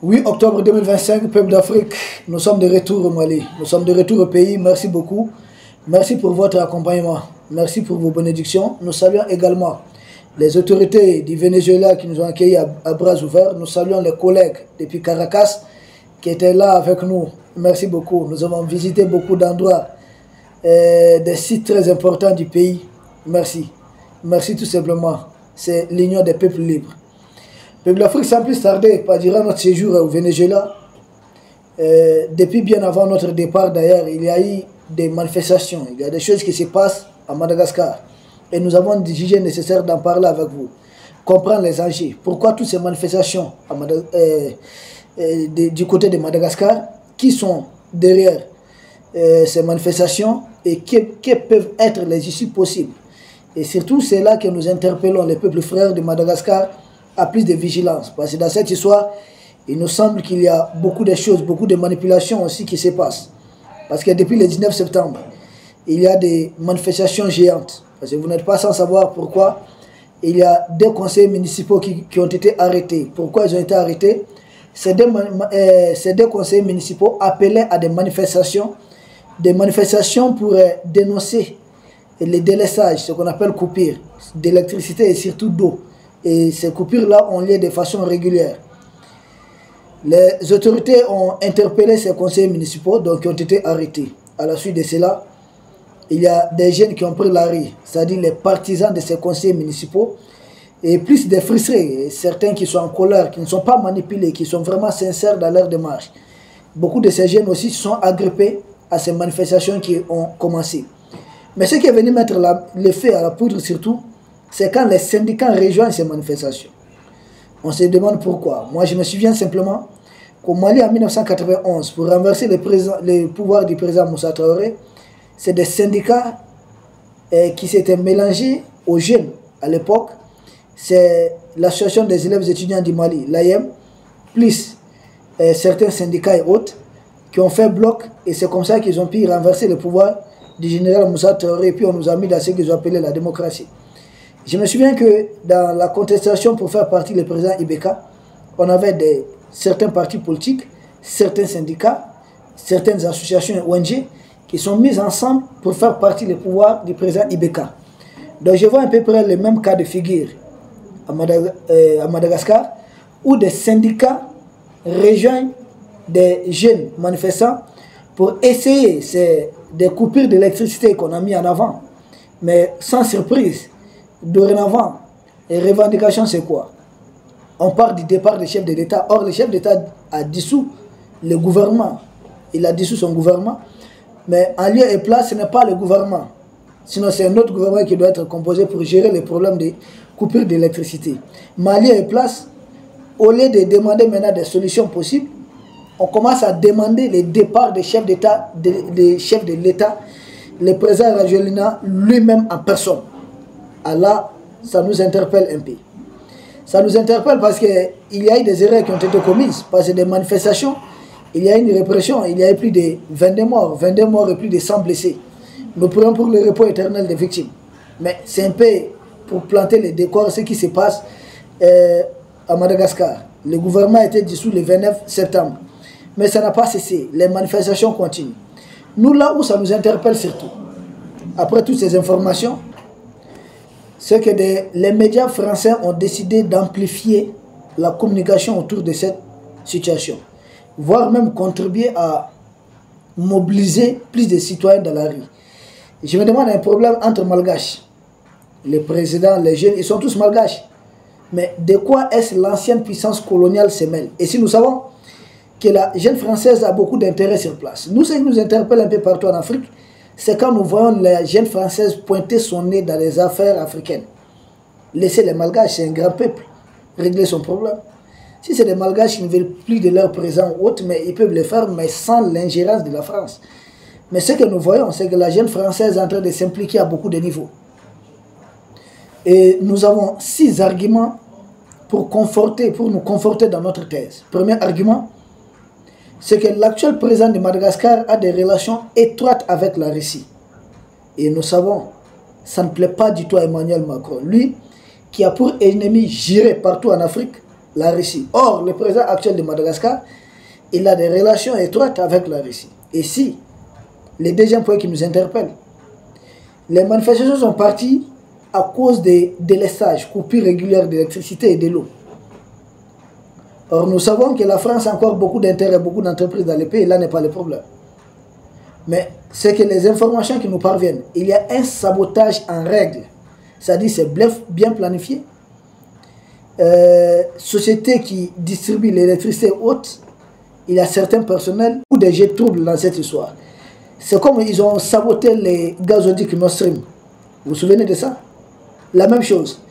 8 octobre 2025, peuple d'Afrique, nous sommes de retour au Mali. Nous sommes de retour au pays. Merci beaucoup. Merci pour votre accompagnement. Merci pour vos bénédictions. Nous saluons également les autorités du Venezuela qui nous ont accueillis à bras ouverts. Nous saluons les collègues depuis Caracas qui étaient là avec nous. Merci beaucoup. Nous avons visité beaucoup d'endroits, des sites très importants du pays. Merci. Merci tout simplement. C'est l'union des peuples libres. Peuple d'Afrique, sans plus tarder, durant notre séjour au Venezuela, depuis bien avant notre départ d'ailleurs, il y a eu des manifestations, il y a des choses qui se passent à Madagascar. Et nous avons jugé nécessaire d'en parler avec vous, comprendre les enjeux. Pourquoi toutes ces manifestations du côté de Madagascar, qui sont derrière ces manifestations et quelles peuvent être les issues possibles. Et surtout, c'est là que nous interpellons les peuples frères de Madagascar à plus de vigilance. Parce que dans cette histoire, il nous semble qu'il y a beaucoup de choses, beaucoup de manipulations aussi qui se passent. Parce que depuis le 19 septembre, il y a des manifestations géantes. Parce que vous n'êtes pas sans savoir pourquoi il y a des conseillers municipaux qui ont été arrêtés. Pourquoi ils ont été arrêtés? Ces deux conseillers municipaux appelaient à des manifestations pour dénoncer les délaissages, ce qu'on appelle coupures d'électricité et surtout d'eau. Et ces coupures-là ont lieu de façon régulière. Les autorités ont interpellé ces conseillers municipaux, donc qui ont été arrêtés. À la suite de cela, il y a des jeunes qui ont pris la rue, c'est-à-dire les partisans de ces conseillers municipaux, et plus des frustrés, certains qui sont en colère, qui ne sont pas manipulés, qui sont vraiment sincères dans leur démarche. Beaucoup de ces jeunes aussi sont agrippés à ces manifestations qui ont commencé. Mais ce qui est venu mettre le feu à la poudre surtout, c'est quand les syndicats rejoignent ces manifestations. On se demande pourquoi. Moi, je me souviens simplement qu'au Mali, en 1991, pour renverser le pouvoir du président Moussa Traoré, c'est des syndicats qui s'étaient mélangés aux jeunes à l'époque. C'est l'association des élèves étudiants du Mali, l'AIM, plus certains syndicats et autres, qui ont fait bloc, et c'est comme ça qu'ils ont pu renverser le pouvoir du général Moussa Traoré, et puis on nous a mis dans ce qu'ils ont appelé la démocratie. Je me souviens que dans la contestation pour faire partie du président Ibeka, on avait certains partis politiques, certains syndicats, certaines associations ONG qui sont mises ensemble pour faire partie du pouvoir du président Ibeka. Donc je vois à peu près le même cas de figure à Madagascar, où des syndicats rejoignent des jeunes manifestants pour essayer des coupures d'électricité qu'on a mis en avant. Mais sans surprise, dorénavant, les revendications, c'est quoi? On part du départ du chef de l'État. Or, le chef d'État a dissous le gouvernement. Il a dissous son gouvernement. Mais en lieu et place, ce n'est pas le gouvernement. Sinon, c'est un autre gouvernement qui doit être composé pour gérer les problèmes de coupure d'électricité. Mais en lieu et place, au lieu de demander maintenant des solutions possibles, on commence à demander le départ des chefs d'État, des chefs de l'État, le président Rajoelina lui-même en personne. Là, ça nous interpelle un peu. Ça nous interpelle parce qu'il y a eu des erreurs qui ont été commises, parce que des manifestations, il y a eu une répression, il y a eu plus de 22 morts et plus de 100 blessés. Nous prions pour le repos éternel des victimes. Mais c'est un peu pour planter les décors, ce qui se passe à Madagascar. Le gouvernement a été dissous le 29 septembre. Mais ça n'a pas cessé, les manifestations continuent. Nous, là où ça nous interpelle surtout, après toutes ces informations, c'est que les médias français ont décidé d'amplifier la communication autour de cette situation, voire même contribuer à mobiliser plus de citoyens dans la rue. Je me demande un problème entre malgaches. Les présidents, les jeunes, ils sont tous malgaches. Mais de quoi est-ce l'ancienne puissance coloniale se mêle? Et si nous savons que la jeune française a beaucoup d'intérêt sur place. Nous, ce qui nous interpelle un peu partout en Afrique, c'est quand nous voyons la jeune française pointer son nez dans les affaires africaines. Laisser les malgaches, c'est un grand peuple, régler son problème. Si c'est des malgaches qui ne veulent plus de leur présent ou autre, mais ils peuvent le faire, mais sans l'ingérence de la France. Mais ce que nous voyons, c'est que la jeune française est en train de s'impliquer à beaucoup de niveaux. Et nous avons 6 arguments pour nous conforter dans notre thèse. Premier argument, c'est que l'actuel président de Madagascar a des relations étroites avec la Russie. Et nous savons, ça ne plaît pas du tout à Emmanuel Macron. Lui, qui a pour ennemi juré partout en Afrique, la Russie. Or, le président actuel de Madagascar, il a des relations étroites avec la Russie. Et si, le deuxième point qui nous interpelle, les manifestations sont parties à cause des délestages, coupures régulières d'électricité et de l'eau. Or, nous savons que la France a encore beaucoup d'intérêts, beaucoup d'entreprises dans le pays, et là n'est pas le problème. Mais c'est que les informations qui nous parviennent, il y a un sabotage en règle, c'est-à-dire c'est bien planifié. Société qui distribue l'électricité haute, il y a certains personnels ou des jets troubles dans cette histoire. C'est comme ils ont saboté les gazoducs Nord Stream. Vous vous souvenez de ça? La même chose.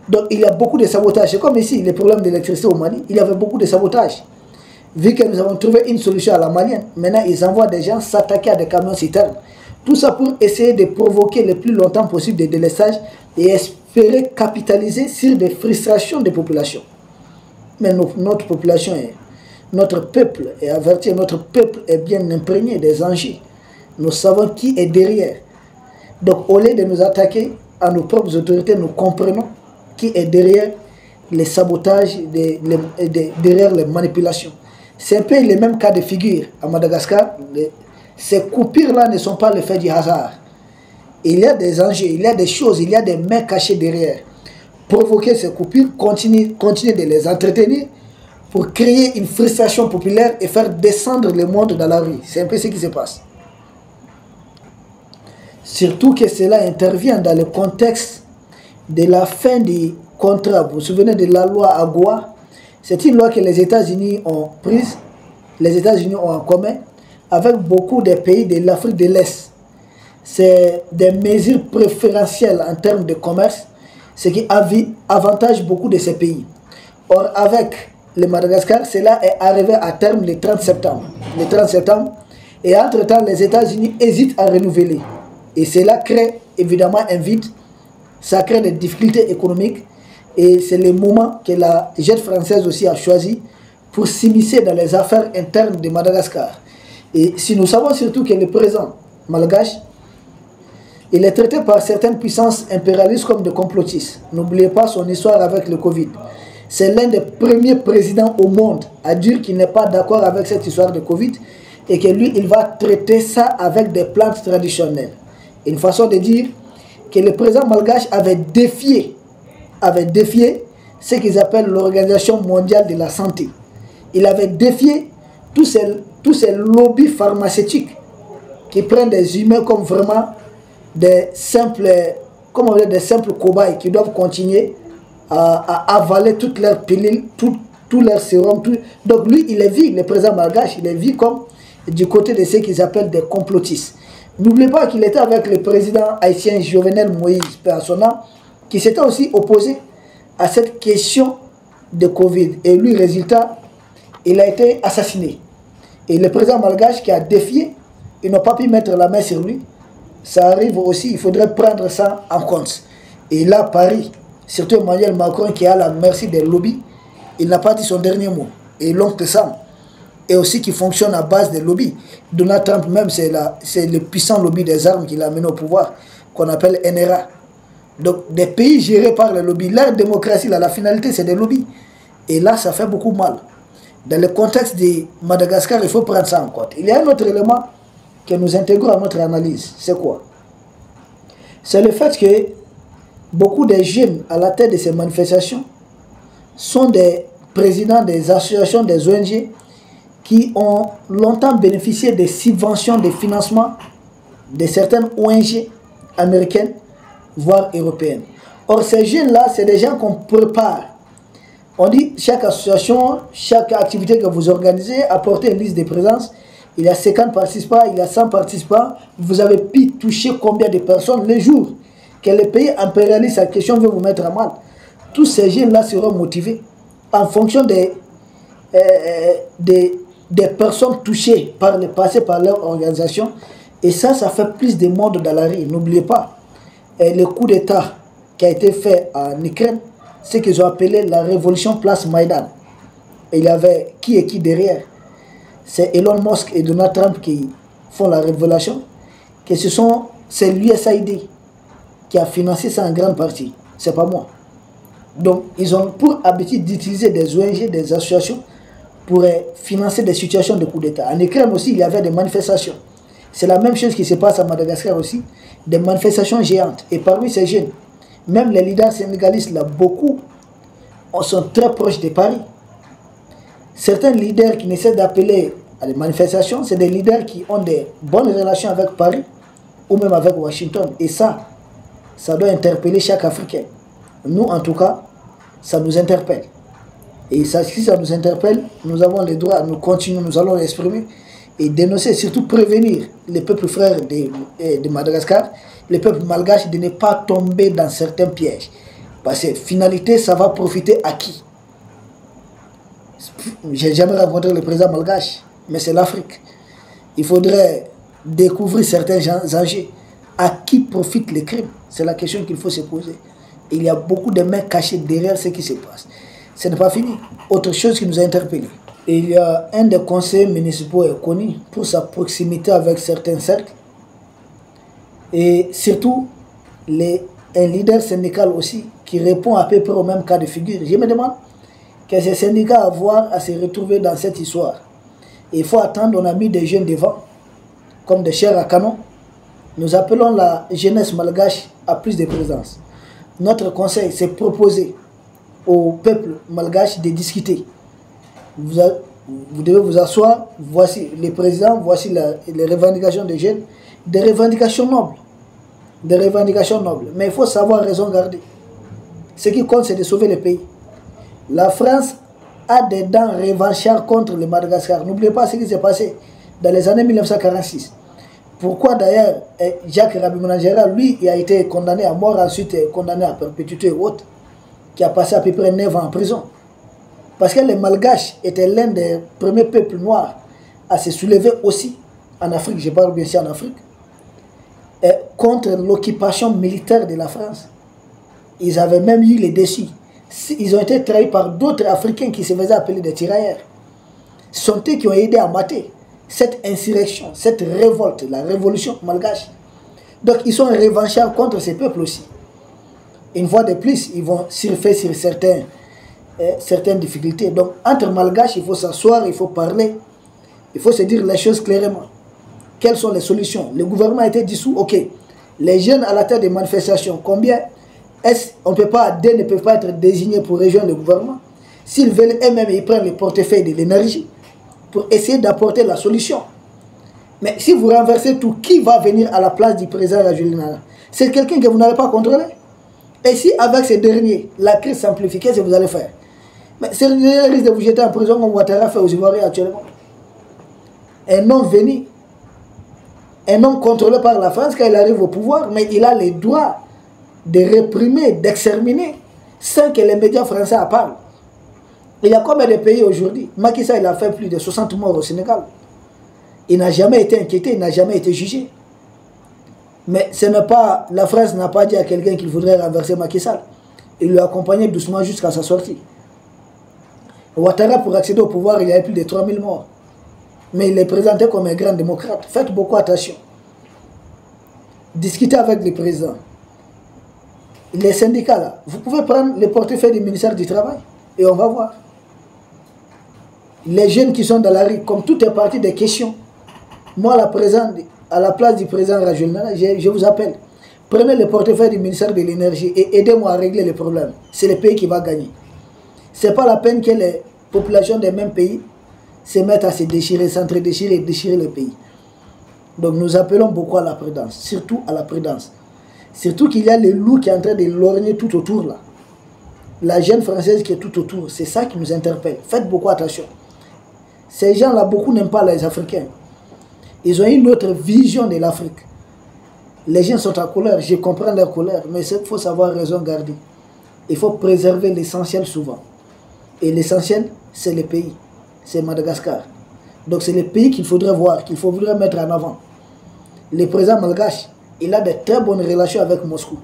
Donc il y a beaucoup de sabotage. C'est comme ici, les problèmes d'électricité au Mali, il y avait beaucoup de sabotage. Vu que nous avons trouvé une solution à la malienne, maintenant ils envoient des gens s'attaquer à des camions citernes. Tout ça pour essayer de provoquer le plus longtemps possible des délestages et espérer capitaliser sur des frustrations des populations. Mais notre population, notre peuple est averti, notre peuple est bien imprégné des enjeux. Nous savons qui est derrière. Donc au lieu de nous attaquer à nos propres autorités, nous comprenons qui est derrière les sabotages, derrière les manipulations. C'est un peu les mêmes cas de figure à Madagascar. Ces coupures-là ne sont pas le fait du hasard. Il y a des enjeux, il y a des choses, il y a des mains cachées derrière. Provoquer ces coupures, continuer de les entretenir pour créer une frustration populaire et faire descendre le monde dans la rue. C'est un peu ce qui se passe. Surtout que cela intervient dans le contexte de la fin du contrat. Vous vous souvenez de la loi AGOA? C'est une loi que les États-Unis ont prise, les États-Unis ont en commun avec beaucoup de pays de l'Afrique de l'Est. C'est des mesures préférentielles en termes de commerce, ce qui avantage beaucoup de ces pays. Or, avec le Madagascar, cela est arrivé à terme le 30 septembre. Le 30 septembre, et entre-temps, les États-Unis hésitent à renouveler. Et cela crée évidemment un vide, ça crée des difficultés économiques. Et c'est le moment que la junte française aussi a choisi pour s'immiscer dans les affaires internes de Madagascar. Et si nous savons surtout que le président malgache, il est traité par certaines puissances impérialistes comme de complotistes. N'oubliez pas son histoire avec le Covid. C'est l'un des premiers présidents au monde à dire qu'il n'est pas d'accord avec cette histoire de Covid et que lui, il va traiter ça avec des plantes traditionnelles. Une façon de dire que le président malgache avait défié ce qu'ils appellent l'Organisation mondiale de la santé. Il avait défié tous ces lobbies pharmaceutiques qui prennent des humains comme vraiment des simples cobayes qui doivent continuer à avaler toutes leurs pilules, tous leurs sérums. Donc lui, il est vu, le président malgache, il est vu comme du côté de ceux qu'ils appellent des complotistes. N'oubliez pas qu'il était avec le président haïtien Jovenel Moïse, père son nom, qui s'était aussi opposé à cette question de Covid. Et lui, résultat, il a été assassiné. Et le président malgache qui a défié, ils n'ont pas pu mettre la main sur lui. Ça arrive aussi, il faudrait prendre ça en compte. Et là, Paris, surtout Emmanuel Macron qui a la merci des lobbies, il n'a pas dit son dernier mot. Et l'oncle Sam, et aussi qui fonctionne à base des lobbies. Donald Trump même, c'est le puissant lobby des armes qui l'a mené au pouvoir, qu'on appelle NRA. Donc des pays gérés par les lobbies, leur démocratie, là, la finalité c'est des lobbies. Et là, ça fait beaucoup mal. Dans le contexte de Madagascar, il faut prendre ça en compte. Il y a un autre élément que nous intégrons à notre analyse. C'est quoi? C'est le fait que beaucoup de jeunes à la tête de ces manifestations sont des présidents des associations, des ONG qui ont longtemps bénéficié des subventions de financement de certaines ONG américaines, voire européennes. Or, ces jeunes-là, c'est des gens qu'on prépare. On dit, chaque association, chaque activité que vous organisez, apportez une liste de présence. Il y a 50 participants, il y a 100 participants. Vous avez pu toucher combien de personnes le jour que le pays impérialiste, la question veut vous mettre à mal. Tous ces jeunes-là seront motivés en fonction des personnes touchées par le passé par leur organisation. Et ça fait plus de monde dans la rue. N'oubliez pas, le coup d'État qui a été fait en Ukraine, ce qu'ils ont appelé la révolution place Maïdan. Et il y avait qui et qui derrière. C'est Elon Musk et Donald Trump qui font la révélation, que c'est l'USAID qui a financé ça en grande partie. C'est pas moi. Donc, ils ont pour habitude d'utiliser des ONG, des associations, pour financer des situations de coup d'État. En Ukraine aussi, il y avait des manifestations. C'est la même chose qui se passe à Madagascar aussi, des manifestations géantes. Et parmi ces jeunes, même les leaders sénégalistes, là, beaucoup sont très proches de Paris. Certains leaders qui essaient d'appeler à des manifestations, c'est des leaders qui ont des bonnes relations avec Paris ou même avec Washington. Et ça doit interpeller chaque Africain. Nous, en tout cas, ça nous interpelle. Et ça, si ça nous interpelle, nous avons le droit, nous continuons, nous allons l'exprimer et dénoncer, surtout prévenir les peuples frères de Madagascar, les peuples malgaches, de ne pas tomber dans certains pièges. Parce que finalité, ça va profiter à qui? J'ai jamais rencontré le président malgache, mais c'est l'Afrique. Il faudrait découvrir certains enjeux. À qui profitent les crimes? C'est la question qu'il faut se poser. Il y a beaucoup de mains cachées derrière ce qui se passe. Ce n'est pas fini. Autre chose qui nous a interpellés. Il y a un des conseillers municipaux est connu pour sa proximité avec certains cercles. Et surtout, un leader syndical aussi qui répond à peu près au même cas de figure. Je me demande que ces syndicats avoir à se retrouver dans cette histoire. Et il faut attendre, on a mis des jeunes devant, comme des chairs à canon. Nous appelons la jeunesse malgache à plus de présence. Notre conseil s'est proposé au peuple malgache de discuter. Vous devez vous asseoir, voici les présidents, voici les revendications des jeunes, des revendications nobles. Des revendications nobles. Mais il faut savoir raison garder. Ce qui compte, c'est de sauver le pays. La France a des dents revanchards contre le Madagascar. N'oubliez pas ce qui s'est passé dans les années 1946. Pourquoi d'ailleurs Jacques Rabimanagerra, lui, il a été condamné à mort, ensuite condamné à perpétuité et autres, qui a passé à peu près 9 ans en prison. Parce que les Malgaches étaient l'un des premiers peuples noirs à se soulever aussi en Afrique, je parle bien sûr en Afrique, contre l'occupation militaire de la France. Ils avaient même eu les déçus. Ils ont été trahis par d'autres Africains qui se faisaient appeler des tirailleurs. Ce sont eux qui ont aidé à mater cette insurrection, cette révolte, la révolution malgache. Donc ils sont revanchards contre ces peuples aussi. Une fois de plus, ils vont surfer sur certaines difficultés. Donc entre malgaches, il faut s'asseoir, il faut parler, il faut se dire les choses clairement. Quelles sont les solutions? Le gouvernement a été dissous, ok. Les jeunes à la tête des manifestations, combien on ne peut pas, ne peuvent pas être désignés pour rejoindre le gouvernement? S'ils veulent eux-mêmes, ils prennent le portefeuille de l'énergie pour essayer d'apporter la solution. Mais si vous renversez tout, qui va venir à la place du président Rajoelina? C'est quelqu'un que vous n'avez pas contrôlé. Et si avec ces derniers, la crise s'amplifie, qu'est-ce que vous allez faire? Mais c'est le risque de vous jeter en prison comme Ouattara fait aux Ivoiriens actuellement. Un homme venu, un homme contrôlé par la France quand il arrive au pouvoir, mais il a les droits de réprimer, d'exterminer, sans que les médias français en parlent. Il y a combien de pays aujourd'hui? Macky Sall, il a fait plus de 60 morts au Sénégal. Il n'a jamais été inquiété, il n'a jamais été jugé. Mais ce n'est pas, la France n'a pas dit à quelqu'un qu'il voudrait renverser Macky Sall. Il lui a accompagné doucement jusqu'à sa sortie. Ouattara, pour accéder au pouvoir, il y avait plus de 3000 morts. Mais il est présenté comme un grand démocrate. Faites beaucoup attention. Discutez avec les présidents. Les syndicats, là, vous pouvez prendre le portefeuille du ministère du Travail et on va voir. Les jeunes qui sont dans la rue, comme tout est parti des questions, moi, à la place du président Rajoelina, je vous appelle. Prenez le portefeuille du ministère de l'Énergie et aidez-moi à régler les problèmes. C'est le pays qui va gagner. Ce n'est pas la peine que les populations des mêmes pays se mettent à se déchirer, s'entre-déchirer et déchirer le pays. Donc nous appelons beaucoup à la prudence, surtout à la prudence. Surtout qu'il y a le loup qui est en train de lorgner tout autour là. La jeune française qui est tout autour, c'est ça qui nous interpelle. Faites beaucoup attention. Ces gens-là, beaucoup n'aiment pas les Africains. Ils ont une autre vision de l'Afrique. Les gens sont en colère, je comprends leur colère, mais il faut savoir raison garder. Il faut préserver l'essentiel souvent. Et l'essentiel, c'est le pays, c'est Madagascar. Donc c'est le pays qu'il faudrait voir, qu'il faudrait mettre en avant. Le président malgache, il a de très bonnes relations avec Moscou.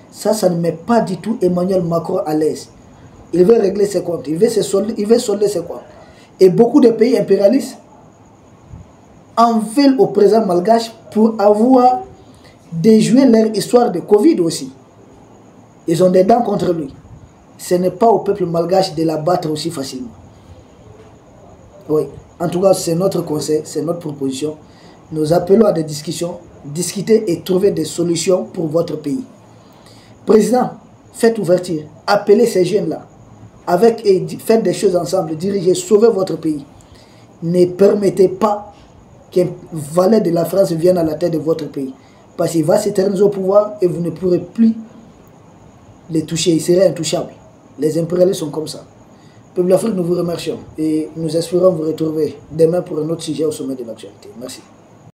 Ça ne met pas du tout Emmanuel Macron à l'aise. Il veut régler ses comptes, il veut solder ses comptes. Et beaucoup de pays impérialistes en veulent au président malgache pour avoir déjoué leur histoire de Covid aussi. Ils ont des dents contre lui. ce n'est pas au peuple malgache de la battre aussi facilement. Oui, en tout cas, c'est notre conseil, c'est notre proposition. Nous appelons à des discussions, discuter et trouver des solutions pour votre pays. Président, faites ouverture, appelez ces jeunes-là, faites des choses ensemble, dirigez, sauvez votre pays. Ne permettez pas qu'un valet de la France vienne à la tête de votre pays. Parce qu'il va s'éterniser au pouvoir et vous ne pourrez plus les toucher, ils seraient intouchables. Les impérialistes sont comme ça. Peuple d'Afrique, nous vous remercions et nous espérons vous retrouver demain pour un autre sujet au sommet de l'actualité. Merci.